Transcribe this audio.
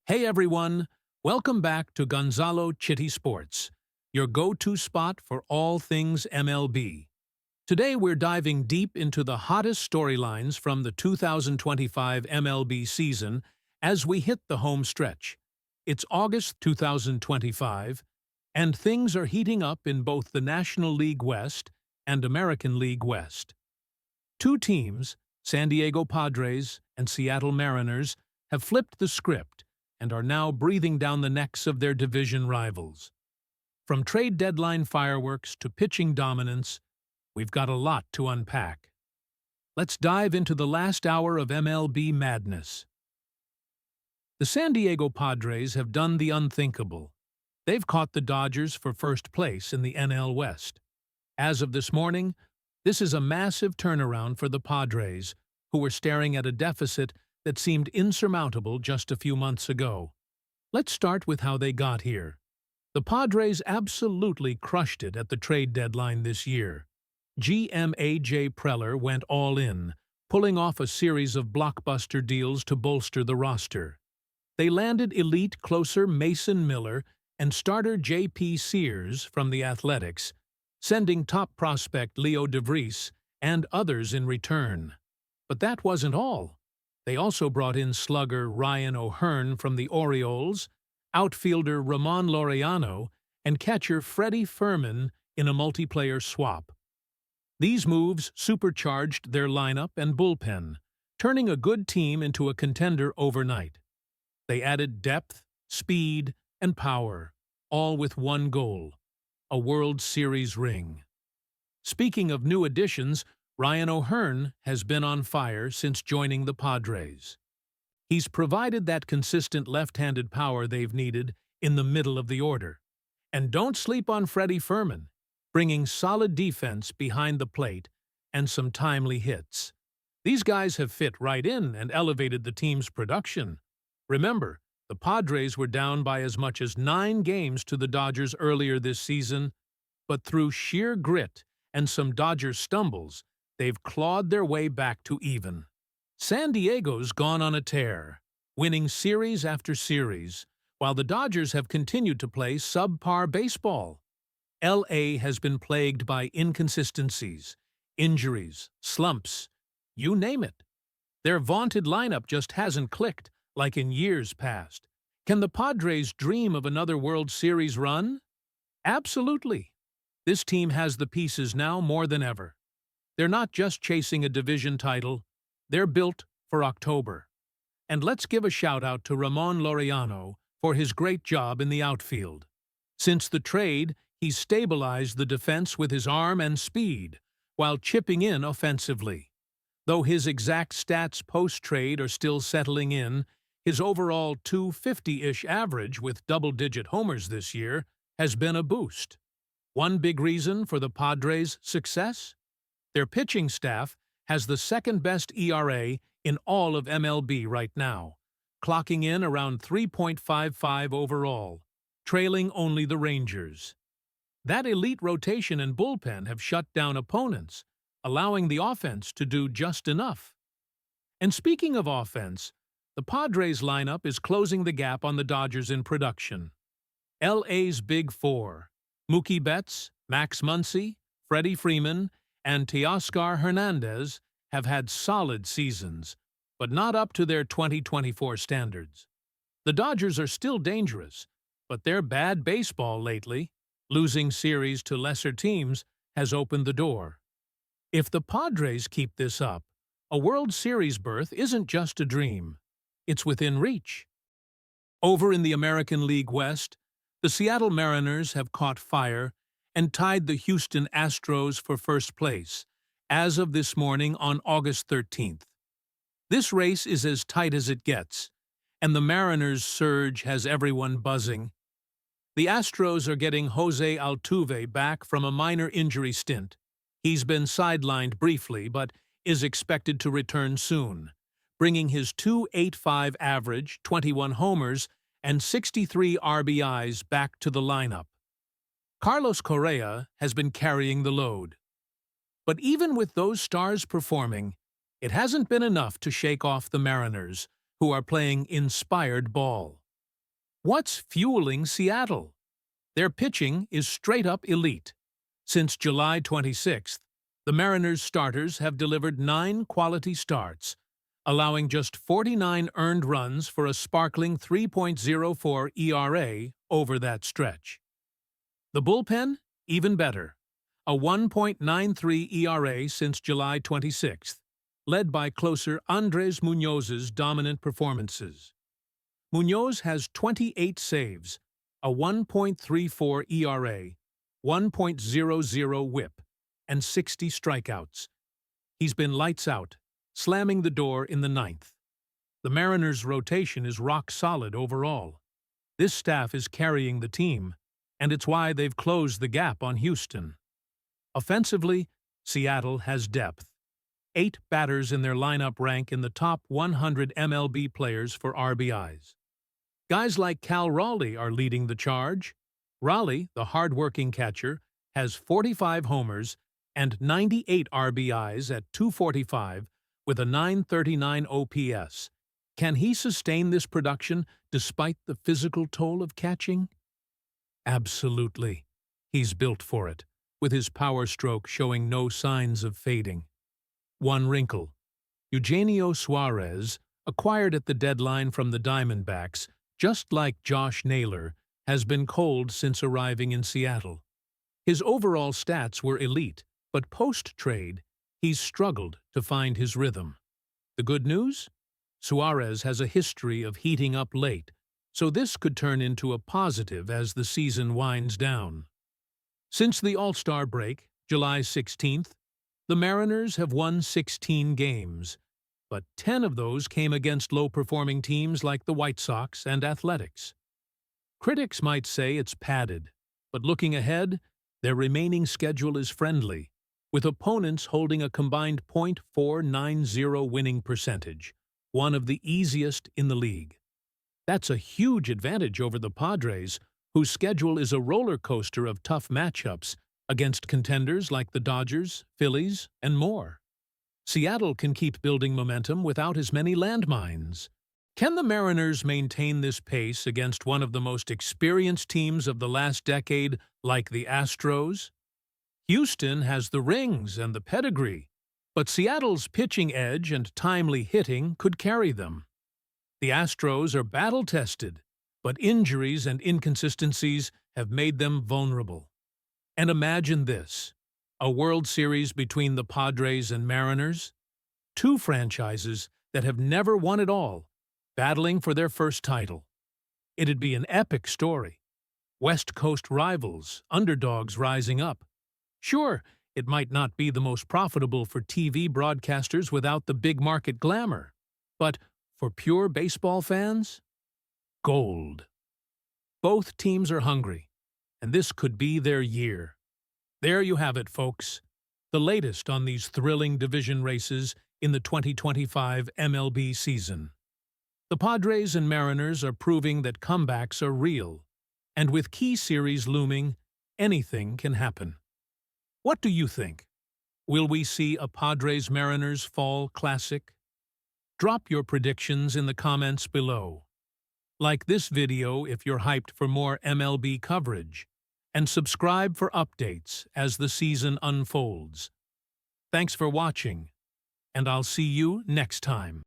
Hey everyone, welcome back to Gonzalo Chitty Sports, your go-to spot for all things MLB. Today we're diving deep into the hottest storylines from the 2025 MLB season as we hit the home stretch. It's August 2025, and things are heating up in both the National League West and American League West. Two teams, San Diego Padres and Seattle Mariners, have flipped the script and are now breathing down the necks of their division rivals. From trade deadline fireworks to pitching dominance, we've got a lot to unpack. Let's dive into the last hour of MLB madness. The San Diego Padres have done the unthinkable. They've caught the Dodgers for first place in the NL West. As of this morning, this is a massive turnaround for the Padres, who were staring at a deficit that seemed insurmountable just a few months ago. Let's start with how they got here. The Padres absolutely crushed it at the trade deadline this year. GM A.J. Preller went all in, pulling off a series of blockbuster deals to bolster the roster. They landed elite closer Mason Miller and starter J.P. Sears from the Athletics, sending top prospect Leo DeVries and others in return. But that wasn't all. They also brought in slugger Ryan O'Hearn from the Orioles, outfielder Ramon Laureano, and catcher Freddie Fermin in a multiplayer swap. These moves supercharged their lineup and bullpen, turning a good team into a contender overnight. They added depth, speed, and power, all with one goal: a World Series ring. Speaking of new additions, Ryan O'Hearn has been on fire since joining the Padres. He's provided that consistent left-handed power they've needed in the middle of the order. And don't sleep on Freddie Fermin, bringing solid defense behind the plate and some timely hits. These guys have fit right in and elevated the team's production. Remember, the Padres were down by as much as 9 games to the Dodgers earlier this season, but through sheer grit and some Dodger stumbles, they've clawed their way back to even. San Diego's gone on a tear, winning series after series, while the Dodgers have continued to play subpar baseball. LA has been plagued by inconsistencies, injuries, slumps, you name it. Their vaunted lineup just hasn't clicked like in years past. Can the Padres dream of another World Series run? Absolutely. This team has the pieces now more than ever. They're not just chasing a division title, they're built for October. And let's give a shout-out to Ramon Laureano for his great job in the outfield. Since the trade, he's stabilized the defense with his arm and speed, while chipping in offensively. Though his exact stats post-trade are still settling in, his overall .250-ish average with double-digit homers this year has been a boost. One big reason for the Padres' success? Their pitching staff has the second-best ERA in all of MLB right now, clocking in around 3.55 overall, trailing only the Rangers. That elite rotation and bullpen have shut down opponents, allowing the offense to do just enough. And speaking of offense, the Padres lineup is closing the gap on the Dodgers in production. LA's Big Four, Mookie Betts, Max Muncy, Freddie Freeman, and Teoscar Hernandez have had solid seasons, but not up to their 2024 standards. The Dodgers are still dangerous, but their bad baseball lately, losing series to lesser teams, has opened the door. If the Padres keep this up, a World Series berth isn't just a dream. It's within reach. Over in the American League West, the Seattle Mariners have caught fire and tied the Houston Astros for first place, as of this morning on August 13th. This race is as tight as it gets, and the Mariners' surge has everyone buzzing. The Astros are getting Jose Altuve back from a minor injury stint. He's been sidelined briefly, but is expected to return soon, bringing his .285 average, 21 homers, and 63 RBIs back to the lineup. Carlos Correa has been carrying the load. But even with those stars performing, it hasn't been enough to shake off the Mariners, who are playing inspired ball. What's fueling Seattle? Their pitching is straight-up elite. Since July 26th, the Mariners' starters have delivered 9 quality starts, allowing just 49 earned runs for a sparkling 3.04 ERA over that stretch. The bullpen? Even better. A 1.93 ERA since July 26th, led by closer Andres Muñoz's dominant performances. Muñoz has 28 saves, a 1.34 ERA, 1.00 whip, and 60 strikeouts. He's been lights out, slamming the door in the 9th. The Mariners' rotation is rock solid overall. This staff is carrying the team, and it's why they've closed the gap on Houston. Offensively, Seattle has depth. 8 batters in their lineup rank in the top 100 MLB players for RBIs. Guys like Cal Raleigh are leading the charge. Raleigh, the hard-working catcher, has 45 homers and 98 RBIs at .245 with a .939 OPS. Can he sustain this production despite the physical toll of catching? Absolutely. He's built for it, with his power stroke showing no signs of fading. One wrinkle. Eugenio Suarez, acquired at the deadline from the Diamondbacks, just like Josh Naylor, has been cold since arriving in Seattle. His overall stats were elite, but post-trade, he's struggled to find his rhythm. The good news? Suarez has a history of heating up late, so this could turn into a positive as the season winds down. Since the All-Star break, July 16th, the Mariners have won 16 games, but 10 of those came against low-performing teams like the White Sox and Athletics. Critics might say it's padded, but looking ahead, their remaining schedule is friendly, with opponents holding a combined .490 winning percentage, one of the easiest in the league. That's a huge advantage over the Padres, whose schedule is a roller coaster of tough matchups against contenders like the Dodgers, Phillies, and more. Seattle can keep building momentum without as many landmines. Can the Mariners maintain this pace against one of the most experienced teams of the last decade, like the Astros? Houston has the rings and the pedigree, but Seattle's pitching edge and timely hitting could carry them. The Astros are battle-tested, but injuries and inconsistencies have made them vulnerable. And imagine this, a World Series between the Padres and Mariners, 2 franchises that have never won it all, battling for their first title. It'd be an epic story. West Coast rivals, underdogs rising up. Sure, it might not be the most profitable for TV broadcasters without the big market glamour, but for pure baseball fans, gold. Both teams are hungry, and this could be their year. There you have it, folks. The latest on these thrilling division races in the 2025 MLB season. The Padres and Mariners are proving that comebacks are real, and with key series looming, anything can happen. What do you think? Will we see a Padres-Mariners fall classic? Drop your predictions in the comments below. Like this video if you're hyped for more MLB coverage, and subscribe for updates as the season unfolds. Thanks for watching, and I'll see you next time.